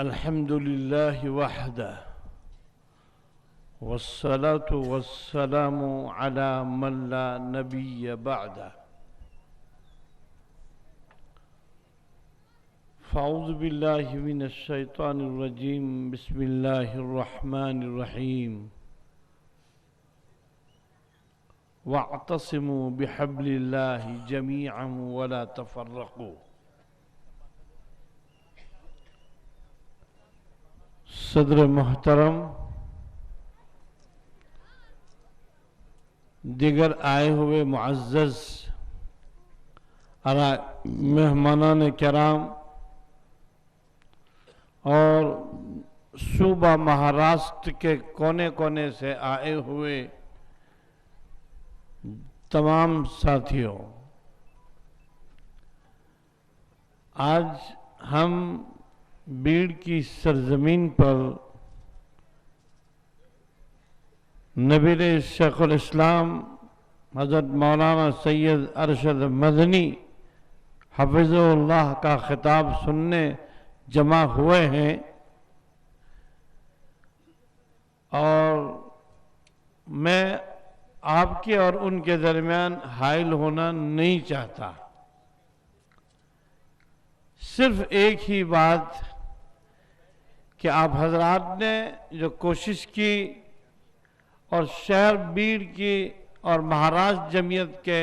الحمد لله وحده والصلاة والسلام على من لا نبي بعده فأعوذ بالله من الشيطان الرجيم بسم الله الرحمن الرحيم واعتصموا بحبل الله جميعا ولا تفرقوا صدر محترم، دیگر آئے ہوئے معزز مہمانان کرام اور صوبہ مہاراشٹر کے کونے کونے سے آئے ہوئے تمام ساتھیوں، آج ہم بیڑ کی سرزمین پر نبیر شیخ الاسلام حضرت مولانا سید ارشد مدنی حفظہ اللہ کا خطاب سننے جمع ہوئے ہیں، اور میں آپ کے اور ان کے درمیان حائل ہونا نہیں چاہتا۔ صرف ایک ہی بات کہ آپ حضرات نے جو کوشش کی اور شہر بیڑ کی اور مہاراشٹر جمعیت کے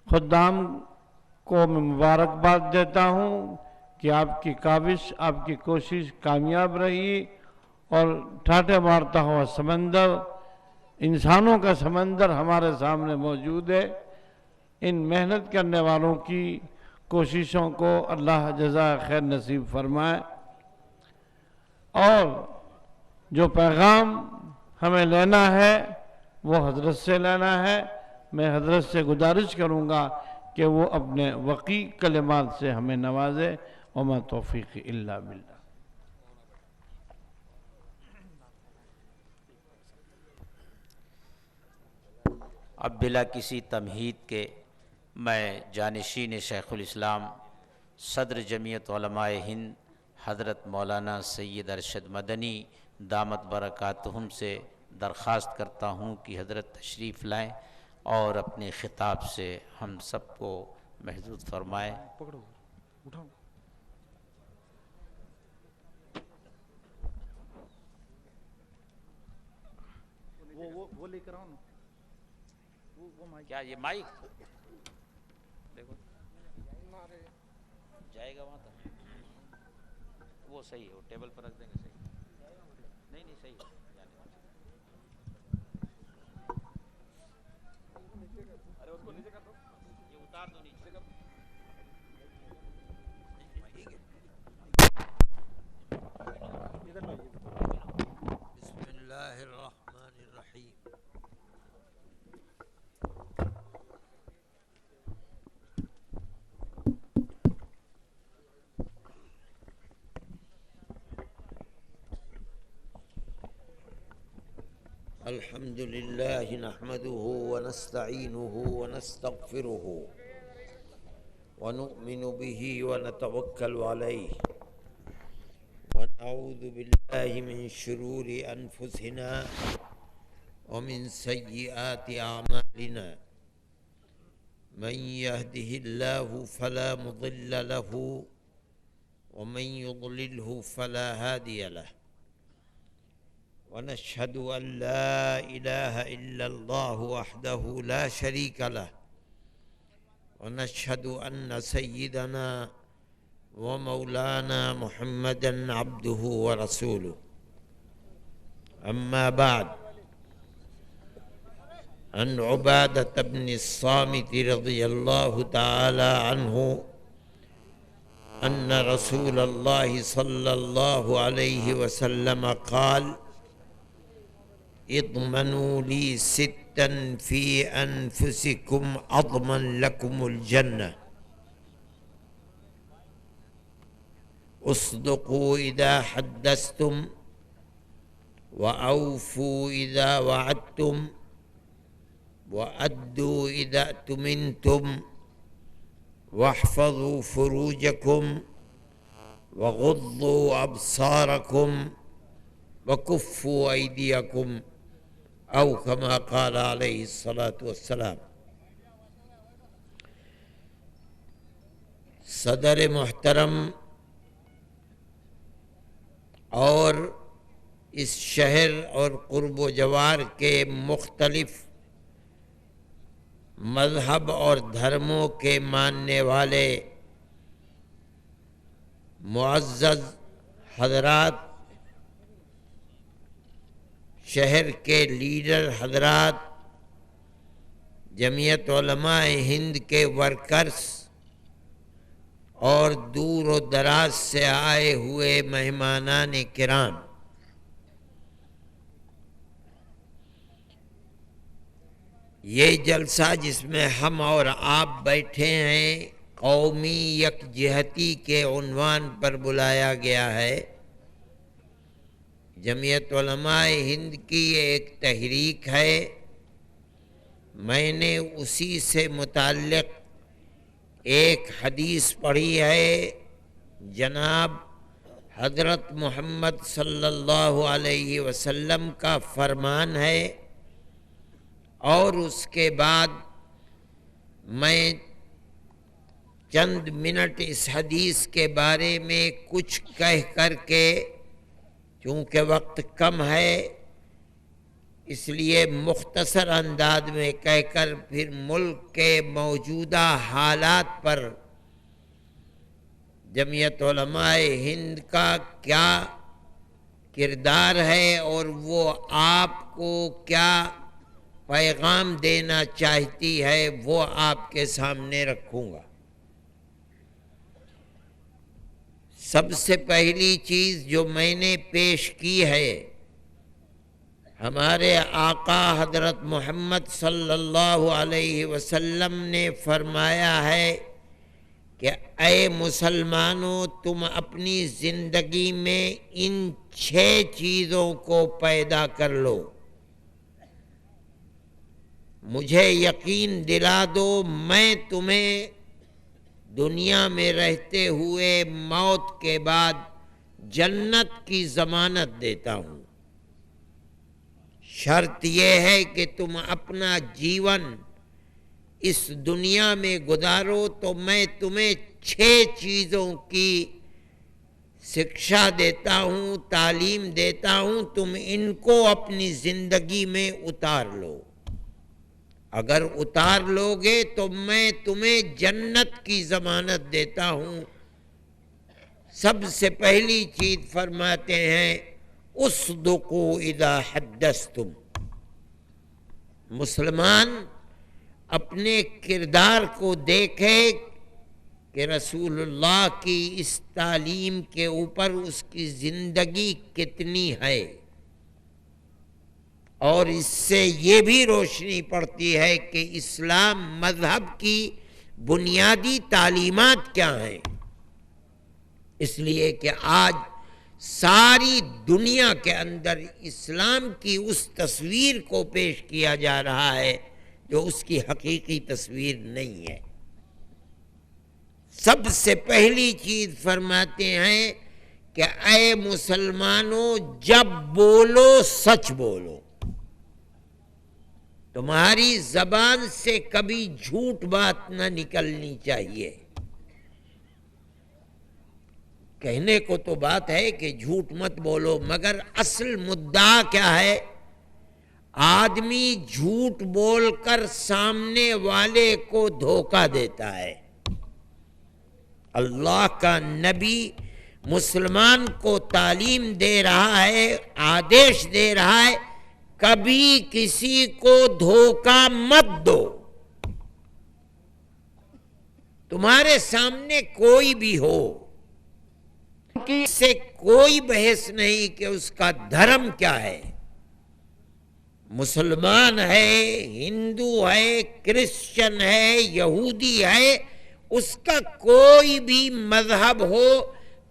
خدام کو میں مبارکباد دیتا ہوں کہ آپ کی کاوش، آپ کی کوشش کامیاب رہی، اور ٹھاٹھے مارتا ہوا سمندر، انسانوں کا سمندر ہمارے سامنے موجود ہے۔ ان محنت کرنے والوں کی کوششوں کو اللہ جزائے خیر نصیب فرمائے، اور جو پیغام ہمیں لینا ہے وہ حضرت سے لینا ہے۔ میں حضرت سے گزارش کروں گا کہ وہ اپنے وقی کلمات سے ہمیں نوازے۔ وما توفیق الا باللہ۔ اب بلا کسی تمہید کے میں جانشین شیخ الاسلام صدر جمعیت علماء ہند حضرت مولانا سید ارشد مدنی دامت برکاتہم سے درخواست کرتا ہوں کہ حضرت تشریف لائیں اور اپنے خطاب سے ہم سب کو محظوظ فرمائیں۔ وہ لے کر آؤ نا، کیا یہ مائک دیکھو جائے گا وہاں تک؟ وہ صحیح ہے، وہ ٹیبل پر رکھ دیں گے، صحیح نہیں صحیح ہے، ارے اس کو نیچے کر دو، یہ اتار دو نیچے کر دو۔ بسم اللہ الرحمن الرحیم۔ الحمد للہ نحمده ونستعینه ونستغفره ونؤمن به ونتوکل علیہ ونعوذ باللہ من شرور انفسنا ومن سیئات اعمالنا، من يهده الله فلا مضل له ومن يضلله فلا هادي له، ونشهد أن لا إله إلا الله وحده لا شريك له، ونشهد أن سيدنا ومولانا محمدا عبده ورسوله، أما بعد، عن عبادة بن الصامت رضي الله تعالى عنه أن رسول الله صلى الله عليه وسلم قال: اضمنوا لي ستا في أنفسكم أضمن لكم الجنة: اصدقوا إذا حدثتم، وأوفوا إذا وعدتم، وأدوا إذا اؤتمنتم، واحفظوا فروجكم، وغضوا ابصارکم وکفوا ایدیکم او کما قال علیہ الصلاۃ والسلام۔ صدر محترم اور اس شہر اور قرب و جوار کے مختلف مذہب اور دھرموں کے ماننے والے معزز حضرات، شہر کے لیڈر حضرات، جمعیت علماء ہند کے ورکرز اور دور و دراز سے آئے ہوئے مہمانان کرام، یہ جلسہ جس میں ہم اور آپ بیٹھے ہیں قومی یکجہتی کے عنوان پر بلایا گیا ہے۔ جمعیت علماء ہند کی یہ ایک تحریک ہے۔ میں نے اسی سے متعلق ایک حدیث پڑھی ہے، جناب حضرت محمد صلی اللہ علیہ وسلم کا فرمان ہے، اور اس کے بعد میں چند منٹ اس حدیث کے بارے میں کچھ کہہ کر کے، چونکہ وقت کم ہے اس لیے مختصر انداز میں کہہ کر پھر ملک کے موجودہ حالات پر جمعیت علماء ہند کا کیا کردار ہے اور وہ آپ کو کیا پیغام دینا چاہتی ہے وہ آپ کے سامنے رکھوں گا۔ سب سے پہلی چیز جو میں نے پیش کی ہے، ہمارے آقا حضرت محمد صلی اللہ علیہ وسلم نے فرمایا ہے کہ اے مسلمانوں، تم اپنی زندگی میں ان 6 چیزوں کو پیدا کر لو۔ مجھے یقین دلا دو، میں تمہیں دنیا میں رہتے ہوئے موت کے بعد جنت کی ضمانت دیتا ہوں۔ شرط یہ ہے کہ تم اپنا جیون اس دنیا میں گزارو تو میں تمہیں 6 چیزوں کی شکشا دیتا ہوں، تعلیم دیتا ہوں، تم ان کو اپنی زندگی میں اتار لو۔ اگر اتار لو گے تو میں تمہیں جنت کی ضمانت دیتا ہوں۔ سب سے پہلی چیز فرماتے ہیں اصدقوا اذا حدثتم۔ مسلمان اپنے کردار کو دیکھے کہ رسول اللہ کی اس تعلیم کے اوپر اس کی زندگی کتنی ہے، اور اس سے یہ بھی روشنی پڑتی ہے کہ اسلام مذہب کی بنیادی تعلیمات کیا ہیں۔ اس لیے کہ آج ساری دنیا کے اندر اسلام کی اس تصویر کو پیش کیا جا رہا ہے جو اس کی حقیقی تصویر نہیں ہے۔ سب سے پہلی چیز فرماتے ہیں کہ اے مسلمانوں، جب بولو سچ بولو۔ تمہاری زبان سے کبھی جھوٹ بات نہ نکلنی چاہیے۔ کہنے کو تو بات ہے کہ جھوٹ مت بولو، مگر اصل مدعا کیا ہے؟ آدمی جھوٹ بول کر سامنے والے کو دھوکہ دیتا ہے۔ اللہ کا نبی مسلمان کو تعلیم دے رہا ہے، آدیش دے رہا ہے، کبھی کسی کو دھوکہ مت دو۔ تمہارے سامنے کوئی بھی ہو، اس سے کوئی بحث نہیں کہ اس کا دھرم کیا ہے، مسلمان ہے، ہندو ہے، کرسچن ہے، یہودی ہے، اس کا کوئی بھی مذہب ہو،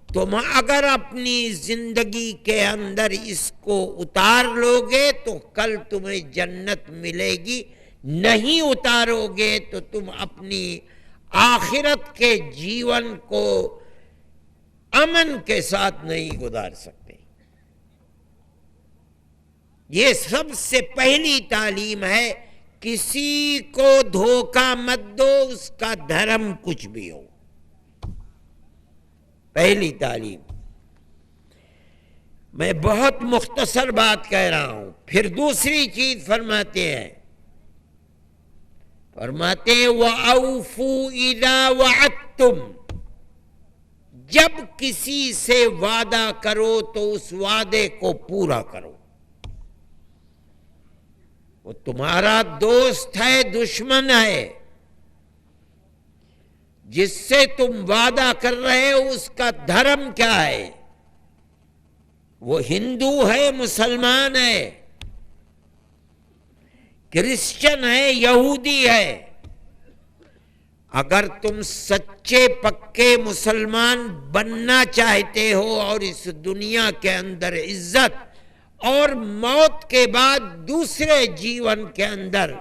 تم اگر اپنی زندگی کے اندر اس کو اتار لو گے تو کل تمہیں جنت ملے گی، نہیں اتارو گے تو تم اپنی آخرت کے جیون کو امن کے ساتھ نہیں گزار سکتے۔ یہ سب سے پہلی تعلیم ہے، کسی کو دھوکہ مت دو، اس کا دھرم کچھ بھی ہو۔ پہلی تعلیم۔ میں بہت مختصر بات کہہ رہا ہوں۔ پھر دوسری چیز فرماتے ہیں وَأَوْفُوا إِذَا وَعَدتُّمْ، جب کسی سے وعدہ کرو تو اس وعدے کو پورا کرو۔ وہ تمہارا دوست ہے، دشمن ہے، جس سے تم وعدہ کر رہے ہو اس کا دھرم کیا ہے؟ وہ ہندو ہے، مسلمان ہے، کرسچن ہے، یہودی ہے۔ اگر تم سچے پکے مسلمان بننا چاہتے ہو اور اس دنیا کے اندر عزت اور موت کے بعد دوسرے جیون کے اندر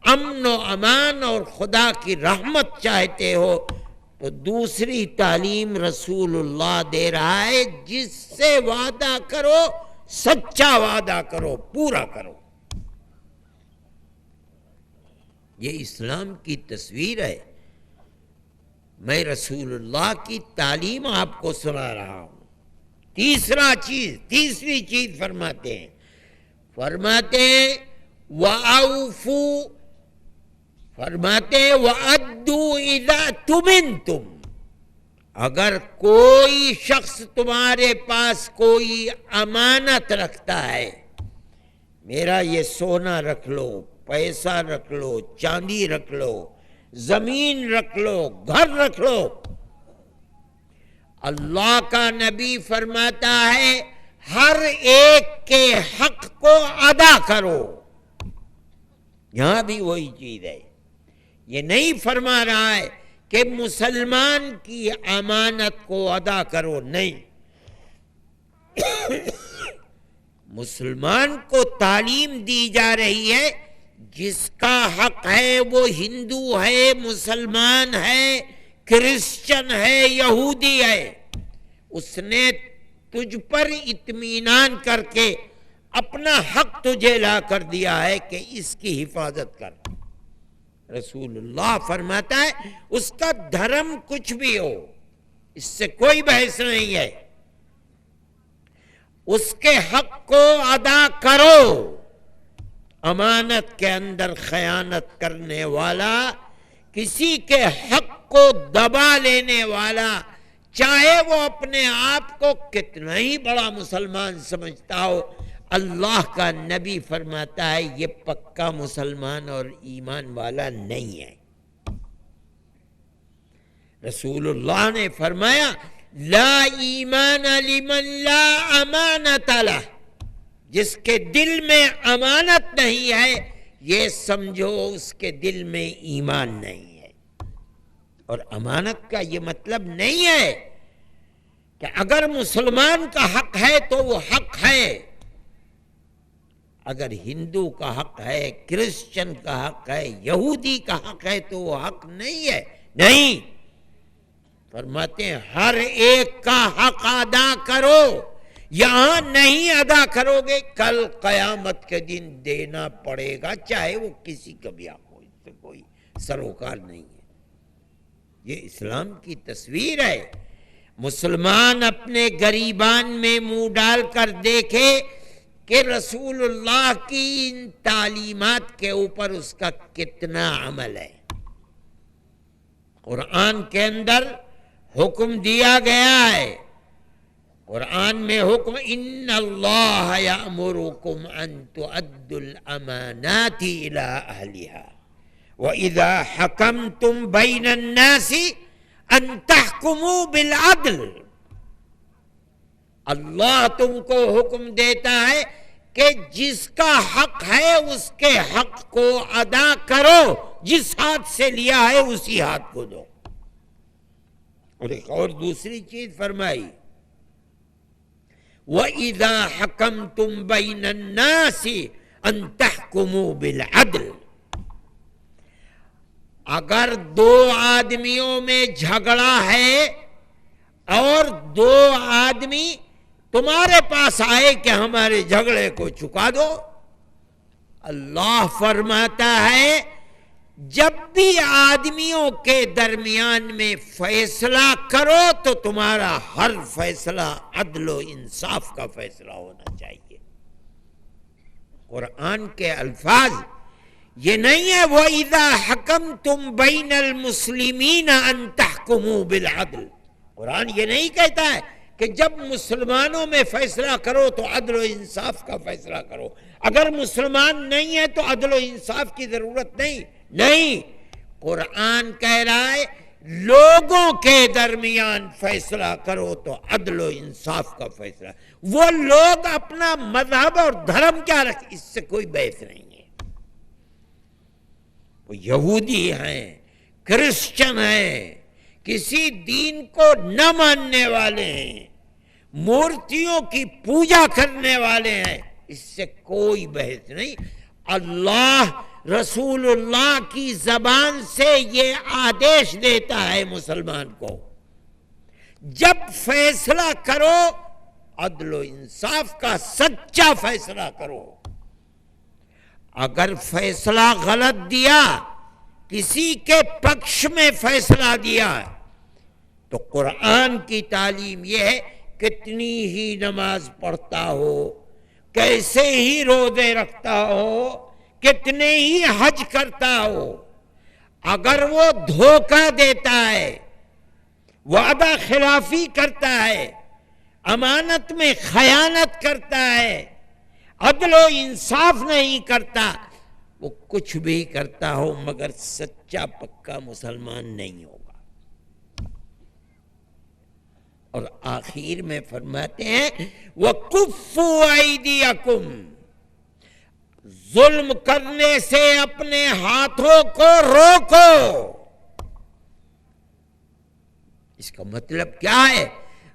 امن و امان اور خدا کی رحمت چاہتے ہو، تو دوسری تعلیم رسول اللہ دے رہا ہے، جس سے وعدہ کرو سچا وعدہ کرو، پورا کرو۔ یہ اسلام کی تصویر ہے۔ میں رسول اللہ کی تعلیم آپ کو سنا رہا ہوں۔ تیسری چیز فرماتے ہیں وَأَوْفُوا، فرماتے ہیں وَأَدُّوا إِذَا تُمِنْتُمْ، اگر کوئی شخص تمہارے پاس کوئی امانت رکھتا ہے، میرا یہ سونا رکھ لو، پیسہ رکھ لو، چاندی رکھ لو، زمین رکھ لو، گھر رکھ لو، اللہ کا نبی فرماتا ہے ہر ایک کے حق کو ادا کرو۔ یہاں بھی وہی چیز ہے۔ یہ نہیں فرما رہا ہے کہ مسلمان کی امانت کو ادا کرو، نہیں۔ مسلمان کو تعلیم دی جا رہی ہے، جس کا حق ہے، وہ ہندو ہے، مسلمان ہے، کرسچن ہے، یہودی ہے، اس نے تجھ پر اطمینان کر کے اپنا حق تجھے لا کر دیا ہے کہ اس کی حفاظت کر۔ رسول اللہ فرماتا ہے اس کا دھرم کچھ بھی ہو، اس سے کوئی بحث نہیں ہے، اس کے حق کو ادا کرو۔ امانت کے اندر خیانت کرنے والا، کسی کے حق کو دبا لینے والا، چاہے وہ اپنے آپ کو کتنا ہی بڑا مسلمان سمجھتا ہو، اللہ کا نبی فرماتا ہے یہ پکا مسلمان اور ایمان والا نہیں ہے۔ رسول اللہ نے فرمایا لا ایمان لمن لا امانت لہ، جس کے دل میں امانت نہیں ہے یہ سمجھو اس کے دل میں ایمان نہیں ہے۔ اور امانت کا یہ مطلب نہیں ہے کہ اگر مسلمان کا حق ہے تو وہ حق ہے، اگر ہندو کا حق ہے، کرسچن کا حق ہے، یہودی کا حق ہے تو وہ حق نہیں ہے، نہیں۔ فرماتے ہیں ہر ایک کا حق ادا کرو، یہاں نہیں ادا کرو گے کل قیامت کے دن دینا پڑے گا، چاہے وہ کسی کا بھی حق ہو، اس سے کوئی سروکار نہیں ہے۔ یہ اسلام کی تصویر ہے۔ مسلمان اپنے گریبان میں منہ ڈال کر دیکھے کہ رسول اللہ کی ان تعلیمات کے اوپر اس کا کتنا عمل ہے۔ قرآن کے اندر حکم دیا گیا ہے، قرآن میں حکم ان اللہ یأمرکم ان تؤدوا الامانات الی اہلہا وَإِذَا حَكَمْتُمْ بَيْنَ النَّاسِ أَن تَحْكُمُوا بِالْعَدْلِ، اللہ تم کو حکم دیتا ہے کہ جس کا حق ہے اس کے حق کو ادا کرو، جس ہاتھ سے لیا ہے اسی ہاتھ کو دو۔ اور ایک اور دوسری چیز فرمائی وَإِذَا حَكَمْتُمْ بَيْنَ النَّاسِ أَن تَحْكُمُوا بِالْعَدْلِ، اگر دو آدمیوں میں جھگڑا ہے اور دو آدمی تمہارے پاس آئے کہ ہمارے جھگڑے کو چکا دو، اللہ فرماتا ہے جب بھی آدمیوں کے درمیان میں فیصلہ کرو تو تمہارا ہر فیصلہ عدل و انصاف کا فیصلہ ہونا چاہیے۔ قرآن کے الفاظ یہ نہیں ہے وَإِذَا حَكَمْتُمْ بَيْنَ الْمُسْلِمِينَ أَن تَحْكُمُوا بِالْعَدْلِ، قرآن یہ نہیں کہتا ہے کہ جب مسلمانوں میں فیصلہ کرو تو عدل و انصاف کا فیصلہ کرو، اگر مسلمان نہیں ہے تو عدل و انصاف کی ضرورت نہیں، قرآن کہہ رہا ہے لوگوں کے درمیان فیصلہ کرو تو عدل و انصاف کا فیصلہ۔ وہ لوگ اپنا مذہب اور دھرم کیا رکھ، اس سے کوئی بحث نہیں ہے، وہ یہودی ہیں، کرسچن ہیں، کسی دین کو نہ ماننے والے ہیں، مورتیوں کی پوجا کرنے والے ہیں، اس سے کوئی بحث نہیں۔ اللہ رسول اللہ کی زبان سے یہ آدیش دیتا ہے مسلمان کو جب فیصلہ کرو عدل و انصاف کا سچا فیصلہ کرو۔ اگر فیصلہ غلط دیا، کسی کے پکش میں فیصلہ دیا، تو قرآن کی تعلیم یہ ہے کتنی ہی نماز پڑھتا ہو، کیسے ہی روزے رکھتا ہو، کتنے ہی حج کرتا ہو، اگر وہ دھوکہ دیتا ہے، وعدہ خلافی کرتا ہے، امانت میں خیانت کرتا ہے، عدل و انصاف نہیں کرتا، وہ کچھ بھی کرتا ہو مگر سچا پکا مسلمان نہیں ہوگا۔ اور آخر میں فرماتے ہیں وَكُفُّوا أَيْدِيَكُمْ، ظلم کرنے سے اپنے ہاتھوں کو روکو۔ اس کا مطلب کیا ہے؟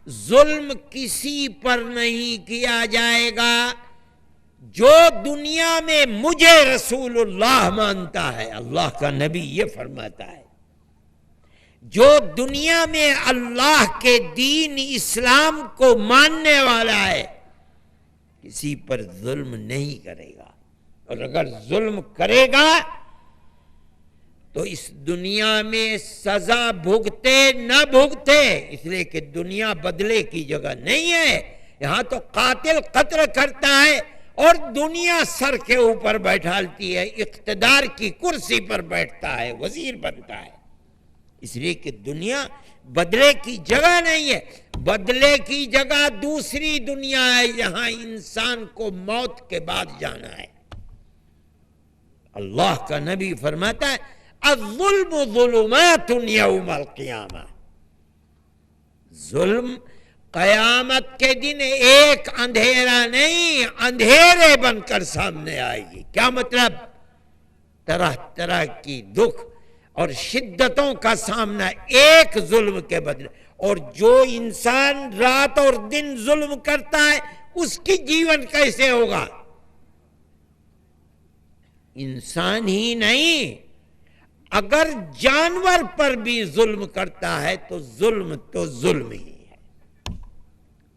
ظلم کسی پر نہیں کیا جائے گا جو دنیا میں مجھے رسول اللہ مانتا ہے، اللہ کا نبی یہ فرماتا ہے، جو دنیا میں اللہ کے دین اسلام کو ماننے والا ہے کسی پر ظلم نہیں کرے گا، اور اگر ظلم کرے گا تو اس دنیا میں سزا بھگتے نہ بھگتے، اس لیے کہ دنیا بدلے کی جگہ نہیں ہے، یہاں تو قاتل قتل کرتا ہے اور دنیا سر کے اوپر بیٹھالتی ہے، اقتدار کی کرسی پر بیٹھتا ہے، وزیر بنتا ہے، اس لیے کہ دنیا بدلے کی جگہ نہیں ہے، بدلے کی جگہ دوسری دنیا ہے جہاں انسان کو موت کے بعد جانا ہے۔ اللہ کا نبی فرماتا ہے الظلم ظلمات یوم القیامہ، ظلم قیامت کے دن ایک اندھیرا نہیں، اندھیرے بن کر سامنے آئے گی۔ کیا مطلب؟ طرح طرح کی دکھ اور شدتوں کا سامنا ایک ظلم کے بدلے، اور جو انسان رات اور دن ظلم کرتا ہے اس کی جیون کیسے ہوگا؟ انسان ہی نہیں، اگر جانور پر بھی ظلم کرتا ہے تو ظلم ہی ہے۔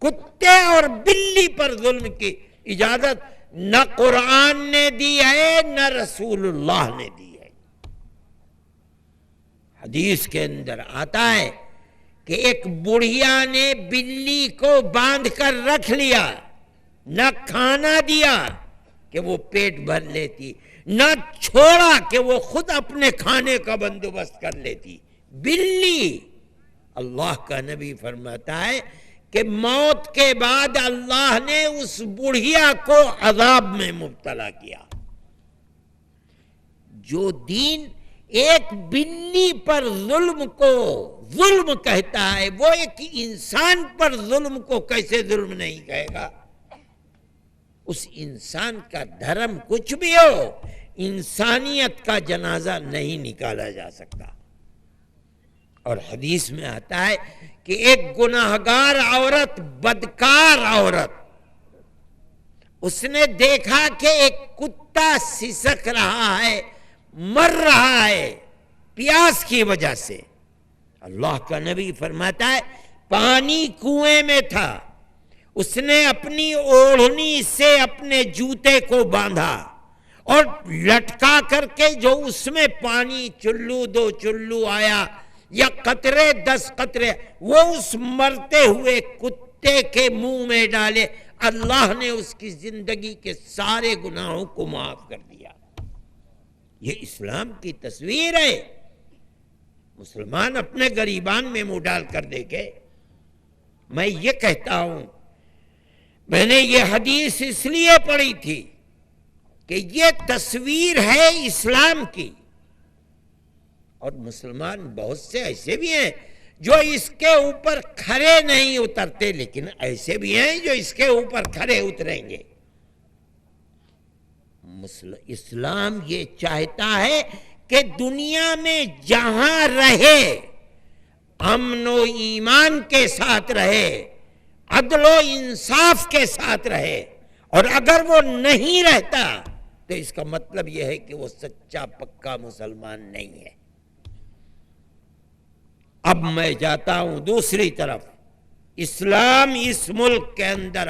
کتے اور بلی پر ظلم کی اجازت نہ قرآن نے دی ہے نہ رسول اللہ نے دی ہے۔ حدیث کے اندر آتا ہے کہ ایک بڑھیا نے بلی کو باندھ کر رکھ لیا، نہ کھانا دیا کہ وہ پیٹ بھر لیتی، نہ چھوڑا کہ وہ خود اپنے کھانے کا بندوبست کر لیتی۔ بلی، اللہ کا نبی فرماتا ہے کہ موت کے بعد اللہ نے اس بڑھیا کو عذاب میں مبتلا کیا۔ جو دین ایک بلی پر ظلم کو ظلم کہتا ہے، وہ ایک انسان پر ظلم کو کیسے ظلم نہیں کہے گا؟ اس انسان کا دھرم کچھ بھی ہو، انسانیت کا جنازہ نہیں نکالا جا سکتا۔ اور حدیث میں آتا ہے کہ ایک گناہگار عورت، بدکار عورت، اس نے دیکھا کہ ایک کتا سسک رہا ہے، مر رہا ہے پیاس کی وجہ سے۔ اللہ کا نبی فرماتا ہے پانی کنویں میں تھا، اس نے اپنی اوڑھنی سے اپنے جوتے کو باندھا اور لٹکا کر کے جو اس میں پانی چلو 2 چلو آیا یا قطرے 10 قطرے، وہ اس مرتے ہوئے کتے کے منہ میں ڈالے، اللہ نے اس کی زندگی کے سارے گناہوں کو معاف کر دیا۔ یہ اسلام کی تصویر ہے۔ مسلمان اپنے گریبان میں منہ ڈال کر دیکھے۔ میں یہ کہتا ہوں، میں نے یہ حدیث اس لیے پڑھی تھی کہ یہ تصویر ہے اسلام کی، اور مسلمان بہت سے ایسے بھی ہیں جو اس کے اوپر کھڑے نہیں اترتے، لیکن ایسے بھی ہیں جو اس کے اوپر کھڑے اتریں گے۔ اسلام یہ چاہتا ہے کہ دنیا میں جہاں رہے امن و ایمان کے ساتھ رہے، عدل و انصاف کے ساتھ رہے، اور اگر وہ نہیں رہتا تو اس کا مطلب یہ ہے کہ وہ سچا پکا مسلمان نہیں ہے۔ اب میں جاتا ہوں دوسری طرف۔ اسلام اس ملک کے اندر